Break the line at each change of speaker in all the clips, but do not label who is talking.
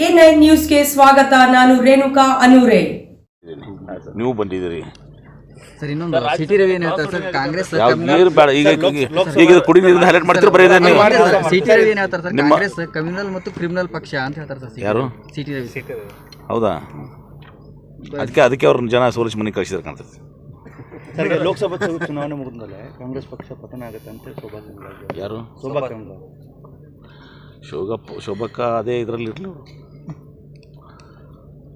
A9 ನ್ಯೂಸ್ಗೆ ಸ್ವಾಗತ. ನಾನು ರೇಣುಕಾ ಅನೂರೆ.
ನೀವು ಬಂದಿದ್ದೀರಿ
ಸರ್. ಇನ್ನೊಂದು ಸಿಟಿ ರವಿ ಏನು ಹೇಳ್ತಾರೆ ಸರ್, ಕಾಂಗ್ರೆಸ್
ನೀರು ಬೇಡ ಈಗ ಕುಡಿ ನೀರನ್ನ ಹೈಲೈಟ್ ಮಾಡ್ತೀರಿ ಬರೀ
ಸಿಟಿ ರವಿ ಏನು ಹೇಳ್ತಾರೆ ಸರ್, ಕಾಂಗ್ರೆಸ್ ಕಮ್ಯುನಲ್ ಮತ್ತು ಕ್ರಿಮಿನಲ್ ಪಕ್ಷ ಅಂತ ಹೇಳ್ತಾರೆ ಸರ್.
ಯಾರು?
ಸಿಟಿ ರವಿ.
ಹೌದಾ? ಅದಕ್ಕೆ ಅವ್ರನ್ನ ಜನ ಸೋಲಿಸಿ ಮನೆ ಕಳಿಸಿದ್ರೆ ಕಾಣ್ತದೆ
ಸರ್. ಲೋಕಸಭಾ ಚುನಾವಣೆ ಮುಗಿದ್ಮೇಲೆ ಕಾಂಗ್ರೆಸ್ ಪಕ್ಷ ಪತನ ಆಗುತ್ತೆ ಅಂತ ಶೋಭಾ ಕರಂದ್ಲಾಜೆ.
ಯಾರು?
ಶೋಭಾ ಕರಂದ್ಲಾಜೆ.
ಶೋಭಕ್ಕ ಅದೇ ಇದರಲ್ಲಿ ಇರಲಿ.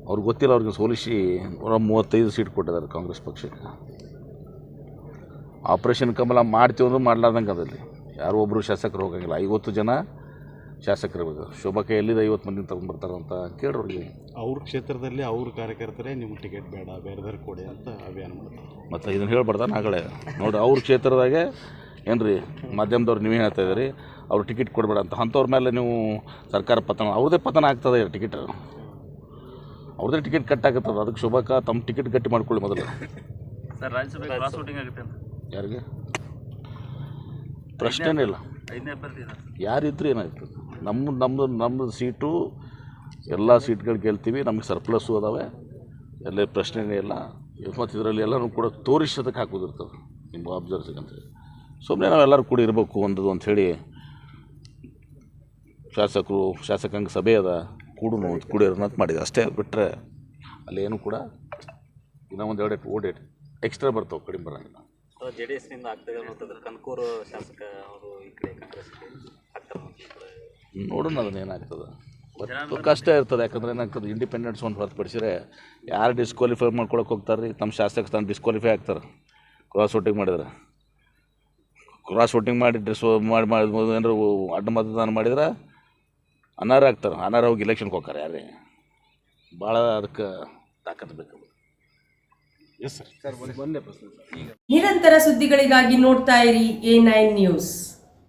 ಅವ್ರಿಗೆ ಗೊತ್ತಿಲ್ಲ, ಅವ್ರಿಗೆ ಸೋಲಿಸಿ 135 ಸೀಟ್ ಕೊಟ್ಟಿದ್ದಾರೆ ಕಾಂಗ್ರೆಸ್ ಪಕ್ಷಕ್ಕೆ. ಆಪರೇಷನ್ ಕಮಲ ಮಾಡ್ತೀವಿ ಅಂದ್ರೆ ಮಾಡ್ಲಾರ್ದಂಗೆ ಅದಲ್ಲಿ ಯಾರು ಒಬ್ಬರು ಶಾಸಕರು ಹೋಗಂಗಿಲ್ಲ. 50 ಜನ ಶಾಸಕರು ಬೇಕು. ಶೋಭಕ್ಕ ಎಲ್ಲಿದೆ 50 ಮಂದಿ ತಗೊಂಡ್ಬರ್ತಾರಂತ ಕೇಳ್ರಿಗೆ.
ಅವ್ರ ಕ್ಷೇತ್ರದಲ್ಲಿ ಅವ್ರ ಕಾರ್ಯಕರ್ತರೇ ನಿಮ್ಗೆ ಟಿಕೆಟ್ ಬೇಡ, ಬೇರೆದವ್ರು ಕೊಡಿ ಅಂತ ಅಭಿಯಾನ ಮಾಡ್ತಾರೆ.
ಮತ್ತು ಇದನ್ನು ಹೇಳ್ಬಾರ್ದ ನಾಗಳೇ ನೋಡಿ. ಅವ್ರ ಕ್ಷೇತ್ರದಾಗೆ ಏನು ರೀ ಮಾಧ್ಯಮದವ್ರು ನೀವೇ ಹೇಳ್ತಾ ಇದ್ದೀರಿ ಅವ್ರು ಟಿಕೆಟ್ ಕೊಡಬೇಡ ಅಂತ. ಅಂಥವ್ರ ಮೇಲೆ ನೀವು ಸರ್ಕಾರ ಪತನ, ಅವ್ರದ್ದೇ ಪತನ ಆಗ್ತದೆ. ಟಿಕೆಟ್ ಅವ್ರದ್ದೇ ಟಿಕೆಟ್ ಕಟ್ ಆಗುತ್ತದೆ. ಅದಕ್ಕೆ ಶೋಭಕ್ಕ ತಮ್ಮ ಟಿಕೆಟ್ ಗಟ್ಟಿ ಮಾಡ್ಕೊಳ್ಳಿ ಮೊದಲು.
ಸರ್, ರಾಜ್ಯಸಭೆ ಕ್ರಾಸ್ ವೋಟಿಂಗ್ ಆಗುತ್ತೆ ಅಂತ
ಯಾರಿಗೆ? ಪ್ರಶ್ನೆನೇ ಇಲ್ಲ. ಯಾರಿದ್ರು ಏನಾಯ್ತು? ನಮ್ಮದು ಸೀಟು ಎಲ್ಲ ಸೀಟ್ಗಳು ಗೆಲ್ತೀವಿ. ನಮಗೆ ಸರ್ಪ್ಲಸ್ಸು ಅದಾವೆ, ಎಲ್ಲ ಪ್ರಶ್ನೆನೇ ಇಲ್ಲ. ಮತ್ತು ಇದರಲ್ಲಿ ಎಲ್ಲರೂ ಕೂಡ ತೋರಿಸೋದಕ್ಕೆ ಹಾಕೋದಿರ್ತದೆ ನಿಮ್ಮ ಅಬ್ಸರ್ವ್ಸಿಗಂತ. ಸುಮ್ಮನೆ ನಾವೆಲ್ಲರೂ ಕೂಡ ಇರಬೇಕು ಒಂದು ಅಂಥೇಳಿ ಶಾಸಕಾಂಗ ಸಭೆ ಅದ ಕೂಡಿರೋಣ ಅಂತ ಮಾಡಿದೆ ಅಷ್ಟೇ. ಬಿಟ್ಟರೆ ಅಲ್ಲೇನು ಕೂಡ ಇನ್ನೂ ಒಂದು 2 ಓಡೇಟ್ ಎಕ್ಸ್ಟ್ರಾ ಬರ್ತಾವೆ, ಕಡಿಮೆ ಬರೋಂಗಿಲ್ಲ.
JDS-ನಿಂದ ಆಗ್ತದೆ ಅನ್ನೋದಾದ್ರೆ ಕನಕೂರು ಶಾಸಕ ಅವರು ಈ ಕಡೆ ಕಾಂಗ್ರೆಸ್ಗೆ ಆಗ್ತಾರೆ.
ನೋಡೋಣ ಅದನ್ನ ಏನಾಗ್ತದೆ. ಮತ್ತು ಕಷ್ಟ ಇರ್ತದೆ. ಯಾಕಂದ್ರೆ ಏನಾಗ್ತದೆ, ಇಂಡಿಪೆಂಡೆನ್ಸ್ ಒಂದು ಹೊರತುಪಡಿಸಿದ್ರೆ ಯಾರು ಡಿಸ್ಕ್ವಾಲಿಫೈ ಮಾಡ್ಕೊಳಕ್ಕೆ ಹೋಗ್ತಾರೆ ರೀ? ತಮ್ಮ ಶಾಸಕ ತಾನು ಡಿಸ್ಕ್ವಾಲಿಫೈ ಆಗ್ತಾರೆ ಕ್ರಾಸ್ ವೋಟಿಂಗ್ ಮಾಡಿದ್ರೆ. ಕ್ರಾಸ್ ವೋಟಿಂಗ್ ಮಾಡಿ ಏನಾರು ಅಡ್ಡ ಮತದಾನ ಮಾಡಿದ್ರೆ ಅನರ್ಹ ಆಗ್ತಾರೆ. ಅನರ್ಹ ಹೋಗಿ ಇಲೆಕ್ಷನ್ಗೆ ಹೋಗ್ತಾರೆ. ಯಾರೇ ಭಾಳ ಅದಕ್ಕೆ ತಾಕತ್ತು ಬೇಕು.
ನಿರಂತರ ಸುದ್ದಿಗಳಿಗಾಗಿ ನೋಡ್ತಾ ಇರಿ A9 ನ್ಯೂಸ್.